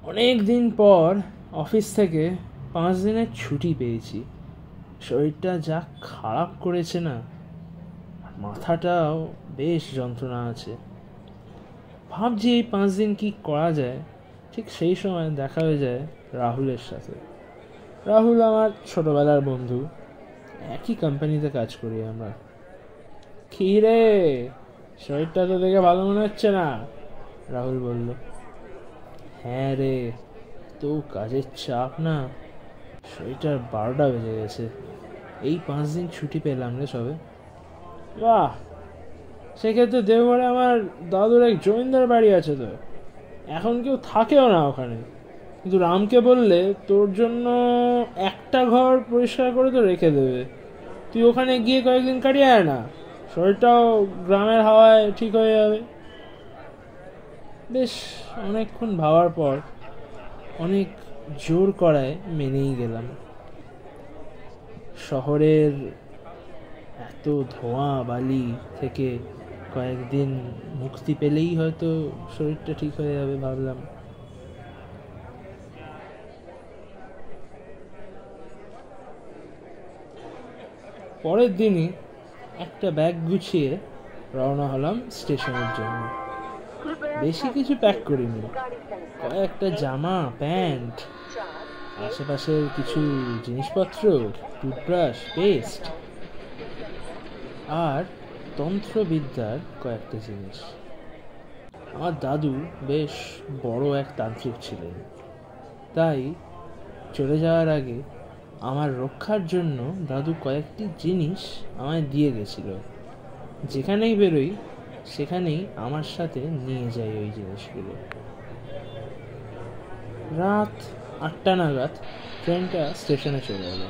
অনেক দিন পর অফিস থেকে 5 দিনের ছুটি পেয়েছি। শরীরটা যা খারাপ করেছে না, মাথাটাও বেশ যন্ত্রণা আছে। ভাবছি এই 5 দিন কি করা যায়। ঠিক সেই সময় দেখা হয়ে যায় রাহুলের সাথে। রাহুল আমার ছোটবেলার বন্ধু, একই কোম্পানিতে কাজ করি আমরা। কি রে, শরীরটা তো দেখে ভালো মনে হচ্ছে না, রাহুল বলল। হ্যাঁ রে, তো কাজের চাপ না, শরীরটার 12টা বেজে গেছে। এই 5 দিন ছুটি পেলাম রে সবে। বাহ, সেক্ষেত্রে দেওঘরে আমার দাদুর এক জমিদার বাড়ি আছে, তো এখন কেউ থাকেও না ওখানে। কিন্তু রামকে বললে তোর জন্য একটা ঘর পরিষ্কার করে তো রেখে দেবে। তুই ওখানে গিয়ে কয়েকদিন কাটিয়ে আয় না, শরীরটাও গ্রামের হাওয়ায় ঠিক হয়ে যাবে। বেশ অনেকক্ষণ ভাবার পর অনেক জোর করায় মেনেই গেলাম। শহরের এত ধোঁয়া বালি থেকে কয়েকদিন মুক্তি পেলেই হয়তো শরীরটা ঠিক হয়ে যাবে ভাবলাম। পরের দিনই একটা ব্যাগ গুছিয়ে রওনা হলাম স্টেশনের জন্য। বেশি কিছু প্যাক করিনি, কয়েকটা জামা প্যান্ট, আশেপাশের কিছু জিনিসপত্র, টুথব্রাশ, পেস্ট আর তন্ত্রবিদ্যার কয়েকটা জিনিস। আমার দাদু বেশ বড় এক তান্ত্রিক ছিলেন, তাই চলে যাওয়ার আগে আমার রক্ষার জন্য দাদু কয়েকটি জিনিস আমায় দিয়ে গেছিল। যেখানেই বেরোই সেখানেই আমার সাথে নিয়ে যাই ওই জিনিসগুলো। রাত 8টা নাগাদ ট্রেনটা স্টেশনে চলে এলো।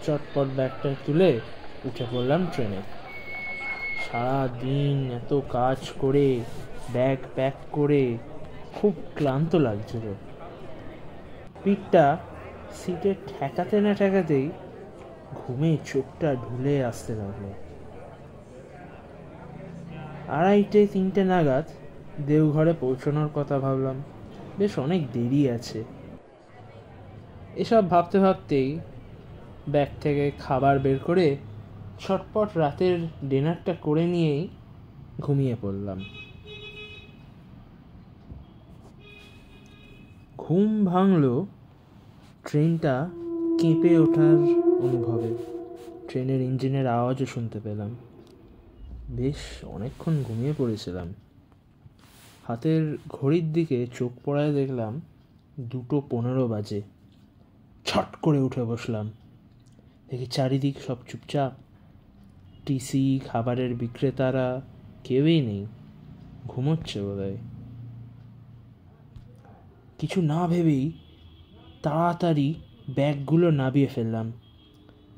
চটপট ব্যাগটা তুলে উঠে পড়লাম ট্রেনে। সারা দিন এত কাজ করে ব্যাগ প্যাক করে খুব ক্লান্ত লাগছিল। পিঠটা সিটে ঠেকাতে না ঠেকাতেই ঘুমে চোখটা ঢুলে আসতে লাগলো। 2:30-3টে নাগাদ দেওঘরে পৌঁছানোর কথা ভাবলাম। বেশ অনেক দেরি আছে। এসব ভাবতে ভাবতেই ব্যাগ থেকে খাবার বের করে ছটপট রাতের ডিনারটা করে নিয়েই ঘুমিয়ে পড়লাম। ঘুম ভাঙল ট্রেনটা কেঁপে ওঠার অনুভবে। ট্রেনের ইঞ্জিনের আওয়াজও শুনতে পেলাম। বেশ অনেকক্ষণ ঘুমিয়ে পড়েছিলাম। হাতের ঘড়ির দিকে চোখ পড়ায় দেখলাম 2:15 বাজে। ছট করে উঠে বসলাম। দেখি চারিদিক সব চুপচাপ। টিসি, খাবারের বিক্রেতারা কেউই নেই, ঘুমোচ্ছে বোধহয়। কিছু না ভেবেই তাড়াতাড়ি ব্যাগগুলো নামিয়ে ফেললাম।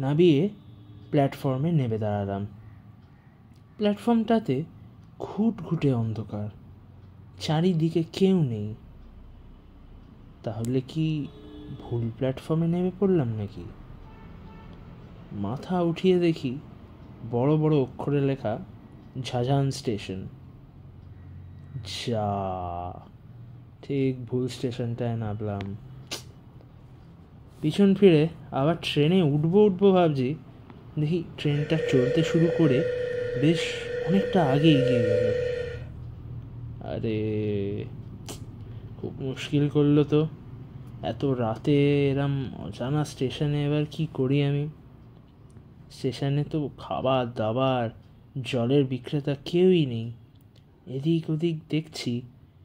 নামিয়ে প্ল্যাটফর্মে নেমে দাঁড়ালাম। প্ল্যাটফর্মটাতে ঘুটঘুটে অন্ধকার, চারিদিকে কেউ নেই। তাহলে কি ভুল প্ল্যাটফর্মে নেমে পড়লাম নাকি? মাথা উঠিয়ে দেখি বড় বড় অক্ষরে লেখা ঝাঝান স্টেশন। যা, ঠিক ভুল স্টেশনটায় নামলাম। পিছন ফিরে আবার ট্রেনে উঠবো ভাবছি, দেখি ট্রেনটা চলতে শুরু করে বেশ অনেকটা আগে এগিয়ে গেল। আরে, খুব মুশকিল করলো তো। এত রাতে এরম অজানা স্টেশনে এবার কি করি আমি? স্টেশনে তো খাবার দাবার, জলের বিক্রেতা কেউই নেই। এদিক ওদিক দেখছি,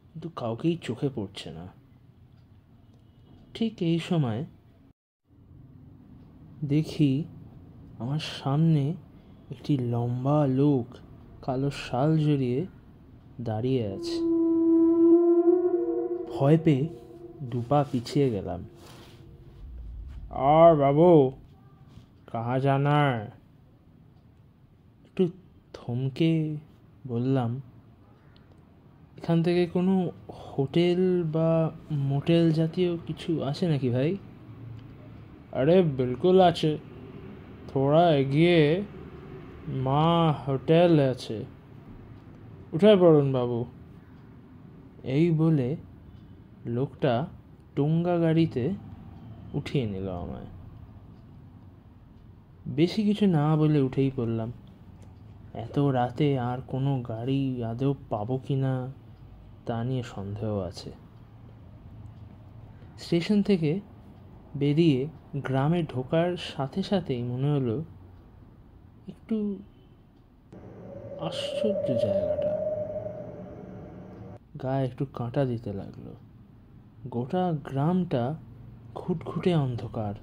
কিন্তু কাউকেই চোখে পড়ছে না। ঠিক এই সময় দেখি আমার সামনে একটি লম্বা লোক কালো শাল জড়িয়ে দাঁড়িয়ে আছে। ভয় পেয়ে 2 পা পিছিয়ে গেলাম। আর বাবু, কাহা জানা? একটু থমকে বললাম, এখান থেকে কোনো হোটেল বা মোটেল জাতীয় কিছু আছে নাকি ভাই? আরে বিলকুল আছে, থোড়া এগিয়ে মা হোটেল আছে, উঠে পড়ুন বাবু। এই বলে লোকটা টোঙ্গা গাড়িতে উঠিয়ে নিল আমায়। বেশি কিছু না বলে উঠেই পড়লাম। এত রাতে আর কোনো গাড়ি আদৌ পাবো কি না তা নিয়ে সন্দেহ আছে। স্টেশন থেকে বেরিয়ে গ্রামে ঢোকার সাথে সাথেই মনে হলো একটু আশ্চর্য জায়গাটা। গায়ে একটু কাঁটা দিতে লাগলো। গোটা গ্রামটা ঘুটঘুটে অন্ধকার।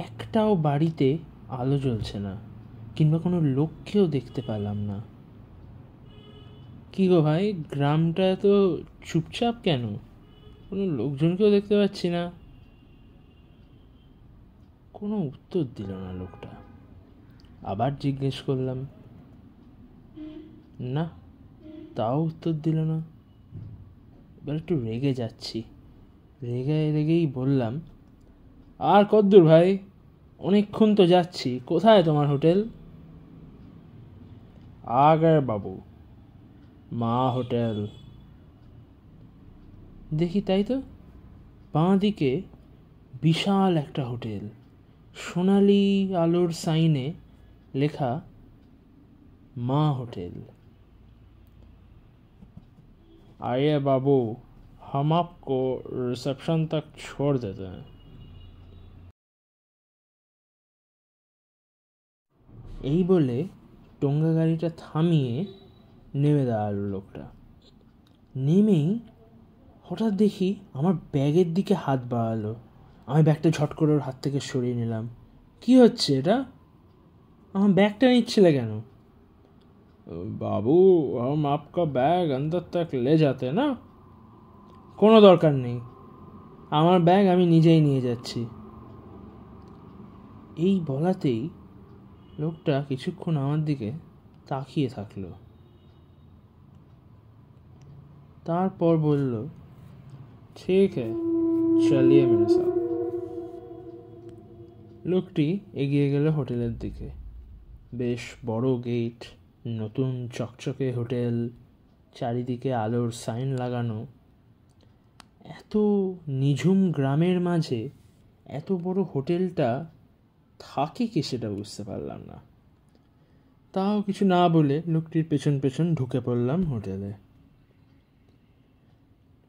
একটাও বাড়িতে আলো জ্বলছে না, কিংবা কোনো লোককেও দেখতে পেলাম না। কি গো ভাই, গ্রামটা তো চুপচাপ কেন? কোনো লোকজনকেও দেখতে পাচ্ছি না। কোনো উত্তর দিল না লোকটা। আবার জিজ্ঞেস করলাম, না, তাও উত্তর দিল না। এবার একটু রেগে যাচ্ছি। রেগেই বললাম, আর কদ্দূর ভাই? অনেকক্ষণ তো যাচ্ছি। কোথায় তোমার হোটেল? আগে বাবু, মা হোটেল। দেখি তাই তো, বাঁ দিকে বিশাল একটা হোটেল, সোনালি আলোর সাইনে লেখা মা হোটেল। आइए बाबू, हम आपको रिसेप्शन तक छोड़ देते हैं। এই বলে টোঙ্গা গাড়িটা থামিয়ে নেমে দাঁড়ালো লোকটা। নেমেই হঠাৎ দেখি আমার ব্যাগের দিকে হাত বাড়ালো। আমি ব্যাগটা ঝট করে ওর হাত থেকে সরিয়ে নিলাম। কি হচ্ছে এটা? আমার ব্যাগটা নিচ্ছিলে কেন? বাবু, हम आपका बैग अंदर तक ले जाते ना। কোনো দরকার নেই, আমার ব্যাগ আমি নিজেই নিয়ে যাচ্ছি। এই বলাতেই লোকটা কিছুক্ষণ আমার দিকে তাকিয়ে থাকলো। তারপর বলল, ঠিক है, चलिए मेरे साथ। লোকটি এগিয়ে গেল হোটেলের দিকে। বেশ বড় গেট, নতুন চকচকে হোটেল, চারিদিকে আলোর সাইন লাগানো। এত নিঝুম গ্রামের মাঝে এত বড় হোটেলটা থাকে কি সেটা বুঝতে পারলাম না। তাও কিছু না বলে লোকটির পেছন পেছন ঢুকে পড়লাম হোটেলে।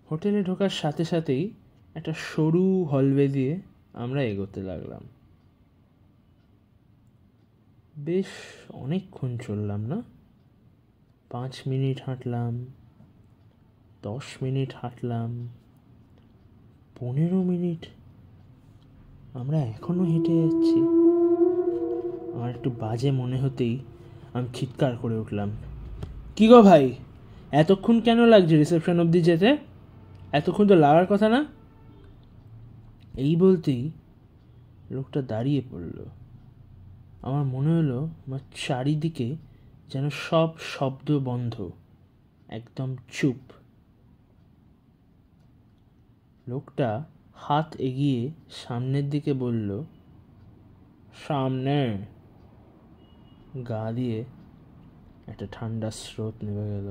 হোটেলে ঢোকার সাথে সাথেই একটা সরু হলওয়ে দিয়ে আমরা এগোতে লাগলাম। বেশ অনেকক্ষণ চললাম না? 5 মিনিট হাঁটলাম, 10 মিনিট হাঁটলাম, 15 মিনিট। আমরা এখনো হেঁটে যাচ্ছি। আমার একটু বাজে মনে হতেই আমি চিৎকার করে উঠলাম, কি গো ভাই, এতক্ষণ কেন লাগছে রিসেপশন অবধি যেতে? এতক্ষণ তো লাগার কথা না? এই বলতেই লোকটা দাঁড়িয়ে পড়ল। আমার মনে হলো আমার চারিদিকে যেন সব শব্দ বন্ধ, একদম চুপ। লোকটা হাত এগিয়ে সামনের দিকে বলল, সামনে। গা দিয়ে একটা ঠান্ডা স্রোত নেমে গেল।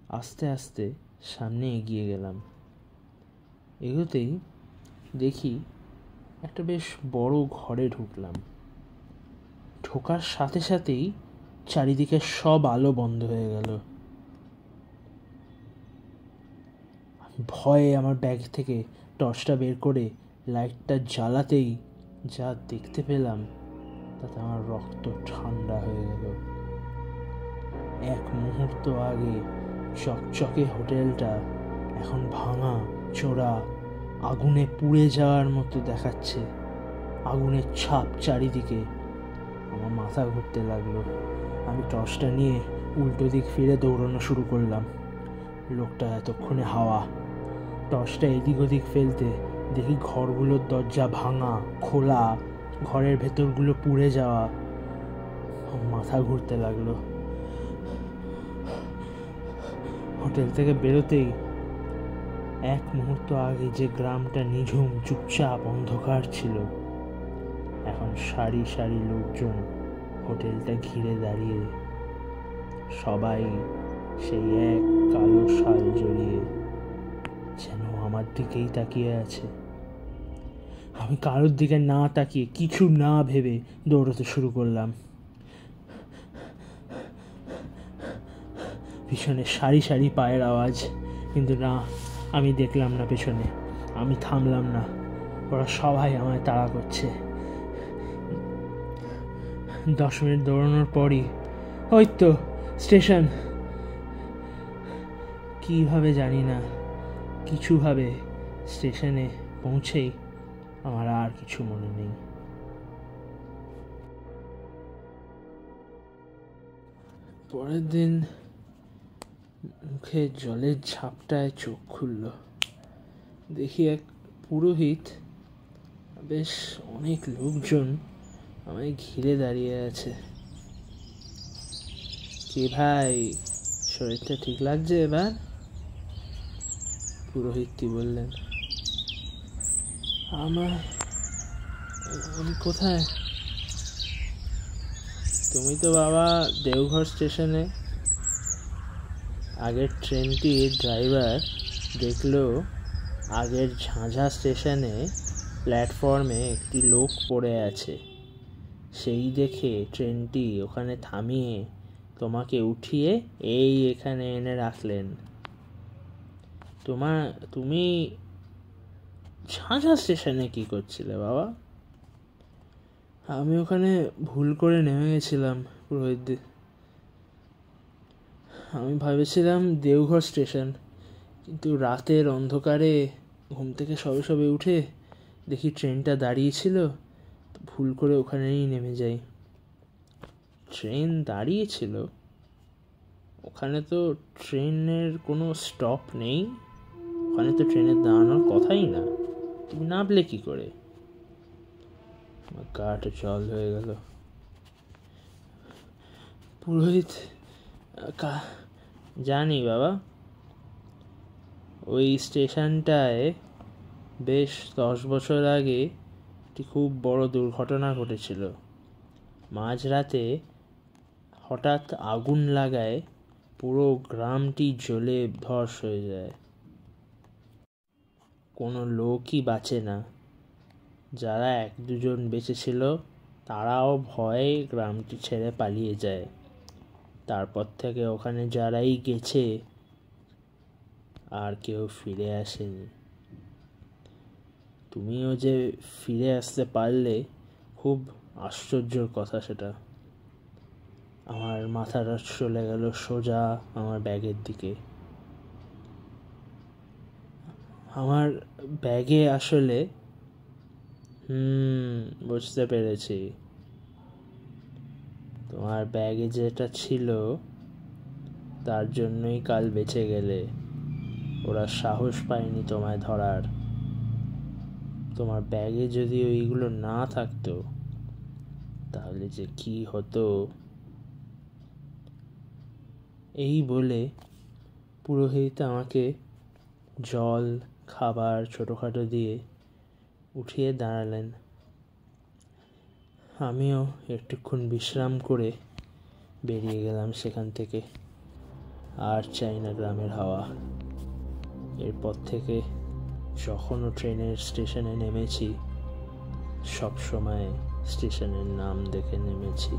আস্তে আস্তে সামনে এগিয়ে গেলাম। এগোতেই দেখি একটা বেশ বড় ঘরে ঢুকলাম। ঢোকার সাথে সাথেই চারিদিকে সব আলো বন্ধ হয়ে গেল। ভয়ে আমার ব্যাগ থেকে টর্চটা বের করে লাইটটা জ্বালাতেই যা দেখতে পেলাম তাতে আমার রক্ত ঠান্ডা হয়ে গেল। এক মুহূর্ত আগে চকচকে হোটেলটা এখন ভাঙা চোরা, আগুনে পুড়ে যাওয়ার মতো দেখাচ্ছে। আগুনের ছাপ চারিদিকে। আমার মাথা ঘুরতে লাগলো। আমি টর্চটা নিয়ে উল্টো দিক ফিরে দৌড়ানো শুরু করলাম। লোকটা এতক্ষণে হাওয়া। টর্চটা এদিক ওদিক ফেলতে দেখি ঘরগুলোর দরজা ভাঙা, খোলা, ঘরের ভেতরগুলো পুড়ে যাওয়া। মাথা ঘুরতে লাগলো। হোটেল থেকে বেরোতেই এক মুহূর্ত আগে যে গ্রামটা নিঝুম চুপচাপ অন্ধকার ছিল, এখন সারি সারি লোকজন হোটেলটা ঘিরে দাঁড়িয়ে, সবাই সেই এক কালো শাল জড়িয়ে, যেন দিকেই তাকিয়ে আছে। আমি কারোর দিকে না তাকিয়ে, কিছু না ভেবে দৌড়াতে শুরু করলাম। পিছনে সারি সারি পায়ের আওয়াজ, কিন্তু না, আমি দেখলাম না পেছনে। আমি থামলাম না, ওরা সবাই আমায় তাড়া করছে। 10 মিনিট দৌড়ানোর পরই ওই তো স্টেশন। কীভাবে জানি না, কিছুভাবে স্টেশনে পৌঁছেই আমার আর কিছু মনে নেই। পরের দিন মুখে জলের ঝাপটায় চোখ খুলল। দেখি এক পুরোহিত, বেশ অনেক লোকজন আমায় ঘিরে দাঁড়িয়ে আছে। কি ভাই, শরীরটা ঠিক লাগছে এবার? পুরোহিতটি বললেন। আমি কোথায়? তুমি তো বাবা দেওঘর স্টেশনে। আগের ট্রেনটির ড্রাইভার দেখলো আগের ঝাঁঝা স্টেশনে প্ল্যাটফর্মে একটি লোক পড়ে আছে। সেই দেখে ট্রেনটি ওখানে থামিয়ে তোমাকে উঠিয়ে এখানে এনে রাখলেন। তুমি ঝাঁঝা স্টেশনে কি করছিলে বাবা? আমি ওখানে ভুল করে নেমে গেছিলাম পুরোহিতদের। আমি ভেবেছিলাম দেওঘর স্টেশন, কিন্তু রাতের অন্ধকারে ঘুম থেকে সবে উঠে দেখি ট্রেনটা দাঁড়িয়েছিল, ভুল করে ওখানেই নেমে যাই। ট্রেন দাঁড়িয়েছিল? ওখানে তো ট্রেনের কোনো স্টপ নেই, ওখানে তো ট্রেনের দাঁড়ানোর কথাই না। তুমি নামলে কি করে? আমার গাটা জল হয়ে গেল। পুরোহিত, জানি বাবা, ওই স্টেশনটায় বেশ 10 বছর আগে একটি খুব বড় দুর্ঘটনা ঘটেছিল। মাঝরাতে হঠাৎ আগুন লাগায় পুরো গ্রামটি জ্বলে ধস হয়ে যায়। কোনো লোকই বাঁচে না। যারা 1-2 জন বেঁচেছিল তারাও ভয়ে গ্রামটি ছেড়ে পালিয়ে যায়। তারপর থেকে ওখানে যারাই গেছে আর কেউ ফিরে আসেনি। তুমিও যে ফিরে আসতে পারলে, খুব আশ্চর্যর কথা সেটা। আমার মাথাটা চলে গেল সোজা আমার ব্যাগের দিকে। আমার ব্যাগে আসলে বুঝতে পেরেছি, তোমার ব্যাগে যেটা ছিল তার জন্যই কাল বেঁচে গেলে। ওরা সাহস পায়নি তোমায় ধরার। তোমার ব্যাগে যদি ওইগুলো না থাকতো তাহলে যে কি হতো। এই বলে পুরোহিত আমাকে জল, খাবার ছোটোখাটো দিয়ে উঠিয়ে দাঁড়ালেন। আমিও একটুক্ষণ বিশ্রাম করে বেরিয়ে গেলাম সেখান থেকে। আর চাই না গ্রামের হাওয়া। এরপর থেকে যখনও ট্রেনের স্টেশনে নেমেছি, সব সময় স্টেশনের নাম দেখে নেমেছি।